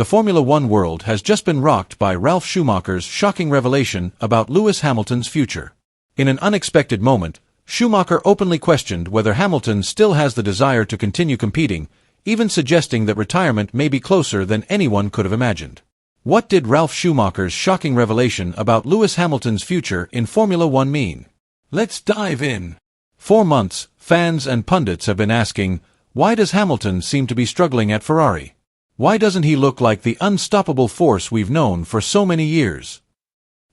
The Formula One world has just been rocked by Ralf Schumacher's shocking revelation about Lewis Hamilton's future. In an unexpected moment, Schumacher openly questioned whether Hamilton still has the desire to continue competing, even suggesting that retirement may be closer than anyone could have imagined. What did Ralf Schumacher's shocking revelation about Lewis Hamilton's future in Formula One mean? Let's dive in. For months, fans and pundits have been asking, why does Hamilton seem to be struggling at Ferrari? Why doesn't he look like the unstoppable force we've known for so many years?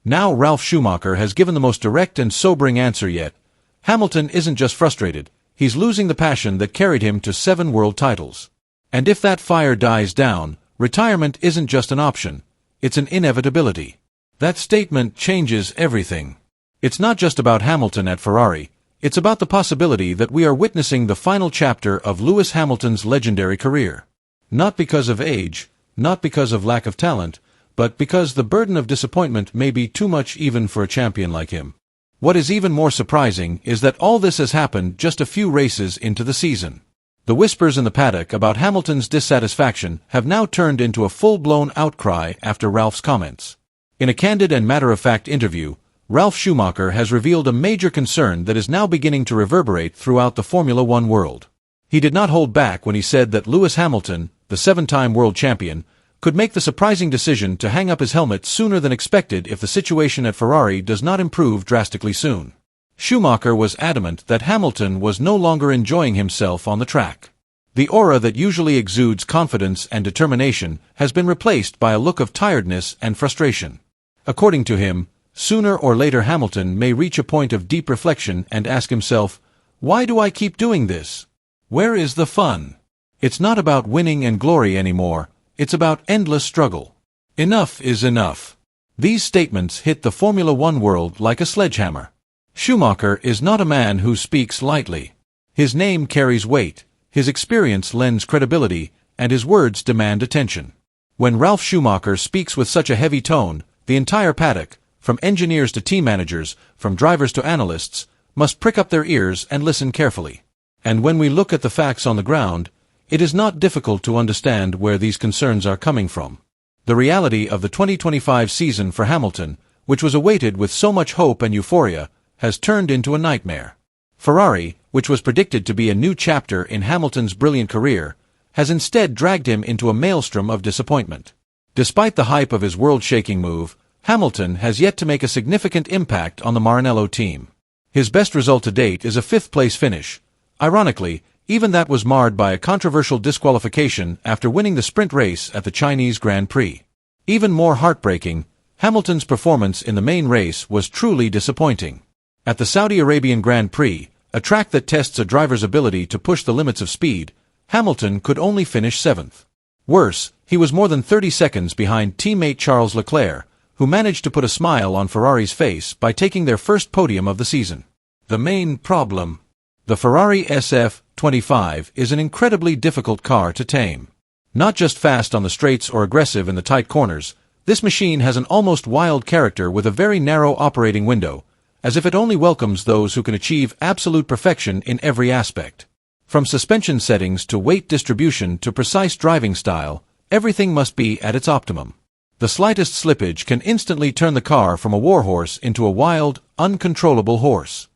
Now Ralf Schumacher has given the most direct and sobering answer yet. Hamilton isn't just frustrated, he's losing the passion that carried him to 7 world titles. And if that fire dies down, retirement isn't just an option, it's an inevitability. That statement changes everything. It's not just about Hamilton at Ferrari, it's about the possibility that we are witnessing the final chapter of Lewis Hamilton's legendary career. Not because of age, not because of lack of talent, but because the burden of disappointment may be too much even for a champion like him. What is even more surprising is that all this has happened just a few races into the season. The whispers in the paddock about Hamilton's dissatisfaction have now turned into a full-blown outcry after Ralf's comments. In a candid and matter-of-fact interview, Ralf Schumacher has revealed a major concern that is now beginning to reverberate throughout the Formula One world. He did not hold back when he said that Lewis Hamilton, the 7-time world champion, could make the surprising decision to hang up his helmet sooner than expected if the situation at Ferrari does not improve drastically soon. Schumacher was adamant that Hamilton was no longer enjoying himself on the track. The aura that usually exudes confidence and determination has been replaced by a look of tiredness and frustration. According to him, sooner or later Hamilton may reach a point of deep reflection and ask himself, "Why do I keep doing this? Where is the fun?" It's not about winning and glory anymore, it's about endless struggle. Enough is enough. These statements hit the Formula One world like a sledgehammer. Schumacher is not a man who speaks lightly. His name carries weight, his experience lends credibility, and his words demand attention. When Ralf Schumacher speaks with such a heavy tone, the entire paddock, from engineers to team managers, from drivers to analysts, must prick up their ears and listen carefully. And when we look at the facts on the ground, it is not difficult to understand where these concerns are coming from. The reality of the 2025 season for Hamilton, which was awaited with so much hope and euphoria, has turned into a nightmare. Ferrari, which was predicted to be a new chapter in Hamilton's brilliant career, has instead dragged him into a maelstrom of disappointment. Despite the hype of his world-shaking move, Hamilton has yet to make a significant impact on the Maranello team. His best result to date is a 5th-place finish. Ironically, even that was marred by a controversial disqualification after winning the sprint race at the Chinese Grand Prix. Even more heartbreaking, Hamilton's performance in the main race was truly disappointing. At the Saudi Arabian Grand Prix, a track that tests a driver's ability to push the limits of speed, Hamilton could only finish 7th. Worse, he was more than 30 seconds behind teammate Charles Leclerc, who managed to put a smile on Ferrari's face by taking their first podium of the season. The main problem: the Ferrari SF25 is an incredibly difficult car to tame. Not just fast on the straights or aggressive in the tight corners, this machine has an almost wild character with a very narrow operating window, as if it only welcomes those who can achieve absolute perfection in every aspect. From suspension settings to weight distribution to precise driving style, everything must be at its optimum. The slightest slippage can instantly turn the car from a warhorse into a wild, uncontrollable horse.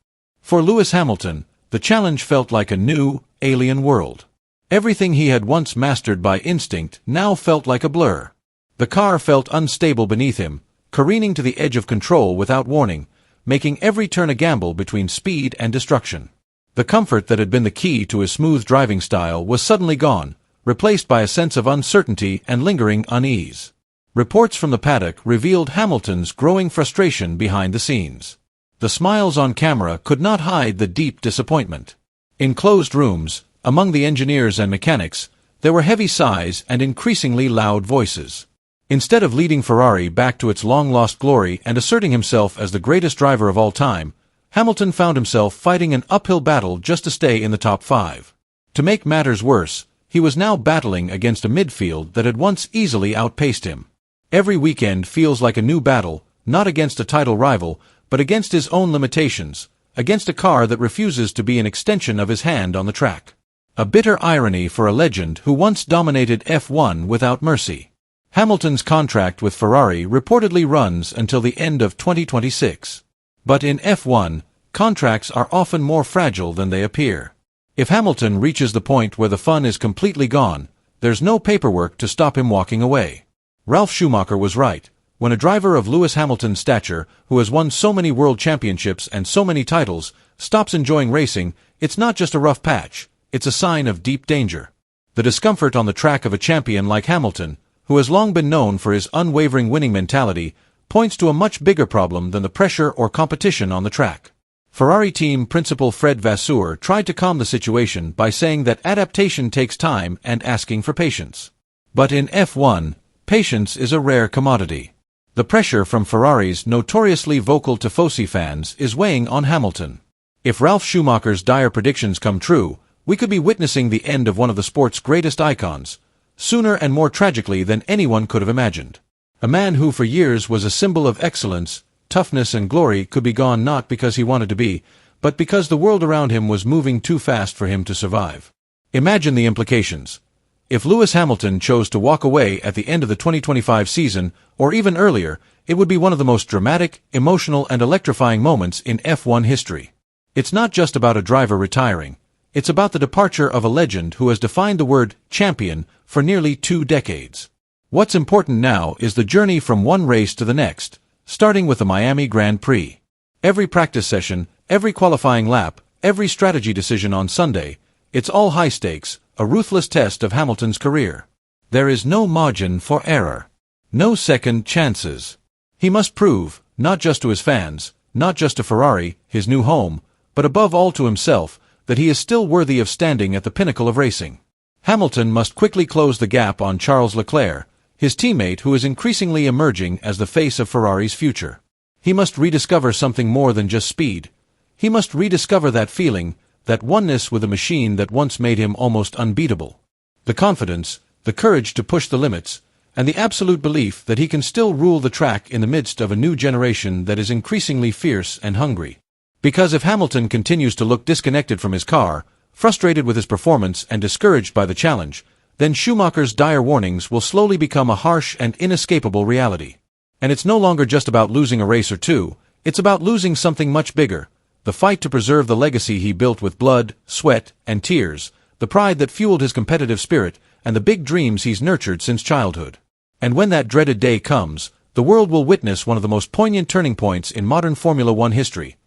For Lewis Hamilton, the challenge felt like a new, alien world. Everything he had once mastered by instinct now felt like a blur. The car felt unstable beneath him, careening to the edge of control without warning, making every turn a gamble between speed and destruction. The comfort that had been the key to his smooth driving style was suddenly gone, replaced by a sense of uncertainty and lingering unease. Reports from the paddock revealed Hamilton's growing frustration behind the scenes. The smiles on camera could not hide the deep disappointment. In closed rooms, among the engineers and mechanics, there were heavy sighs and increasingly loud voices. Instead of leading Ferrari back to its long-lost glory and asserting himself as the greatest driver of all time, Hamilton found himself fighting an uphill battle just to stay in the top 5. To make matters worse, he was now battling against a midfield that had once easily outpaced him. Every weekend feels like a new battle, not against a title rival, but against his own limitations, against a car that refuses to be an extension of his hand on the track. A bitter irony for a legend who once dominated F1 without mercy. Hamilton's contract with Ferrari reportedly runs until the end of 2026. But in F1, contracts are often more fragile than they appear. If Hamilton reaches the point where the fun is completely gone, there's no paperwork to stop him walking away. Ralf Schumacher was right. When a driver of Lewis Hamilton's stature, who has won so many world championships and so many titles, stops enjoying racing, it's not just a rough patch, it's a sign of deep danger. The discomfort on the track of a champion like Hamilton, who has long been known for his unwavering winning mentality, points to a much bigger problem than the pressure or competition on the track. Ferrari team principal Fred Vasseur tried to calm the situation by saying that adaptation takes time and asking for patience. But in F1, patience is a rare commodity. The pressure from Ferrari's notoriously vocal Tifosi fans is weighing on Hamilton. If Ralf Schumacher's dire predictions come true, we could be witnessing the end of one of the sport's greatest icons, sooner and more tragically than anyone could have imagined. A man who for years was a symbol of excellence, toughness and glory could be gone not because he wanted to be, but because the world around him was moving too fast for him to survive. Imagine the implications. If Lewis Hamilton chose to walk away at the end of the 2025 season, or even earlier, it would be one of the most dramatic, emotional and electrifying moments in F1 history. It's not just about a driver retiring. It's about the departure of a legend who has defined the word champion for nearly 2 decades. What's important now is the journey from one race to the next, starting with the Miami Grand Prix. Every practice session, every qualifying lap, every strategy decision on Sunday, it's all high stakes, a ruthless test of Hamilton's career. There is no margin for error. No second chances. He must prove, not just to his fans, not just to Ferrari, his new home, but above all to himself, that he is still worthy of standing at the pinnacle of racing. Hamilton must quickly close the gap on Charles Leclerc, his teammate who is increasingly emerging as the face of Ferrari's future. He must rediscover something more than just speed. He must rediscover that feeling, that oneness with a machine that once made him almost unbeatable. The confidence, the courage to push the limits, and the absolute belief that he can still rule the track in the midst of a new generation that is increasingly fierce and hungry. Because if Hamilton continues to look disconnected from his car, frustrated with his performance and discouraged by the challenge, then Schumacher's dire warnings will slowly become a harsh and inescapable reality. And it's no longer just about losing a race or two, it's about losing something much bigger. The fight to preserve the legacy he built with blood, sweat, and tears, the pride that fueled his competitive spirit, and the big dreams he's nurtured since childhood. And when that dreaded day comes, the world will witness one of the most poignant turning points in modern Formula One history.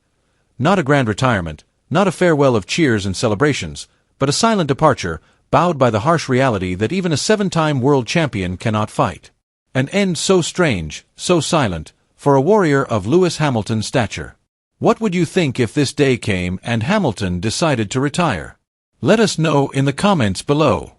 Not a grand retirement, not a farewell of cheers and celebrations, but a silent departure, bowed by the harsh reality that even a 7-time world champion cannot fight. An end so strange, so silent, for a warrior of Lewis Hamilton's stature. What would you think if this day came and Hamilton decided to retire? Let us know in the comments below.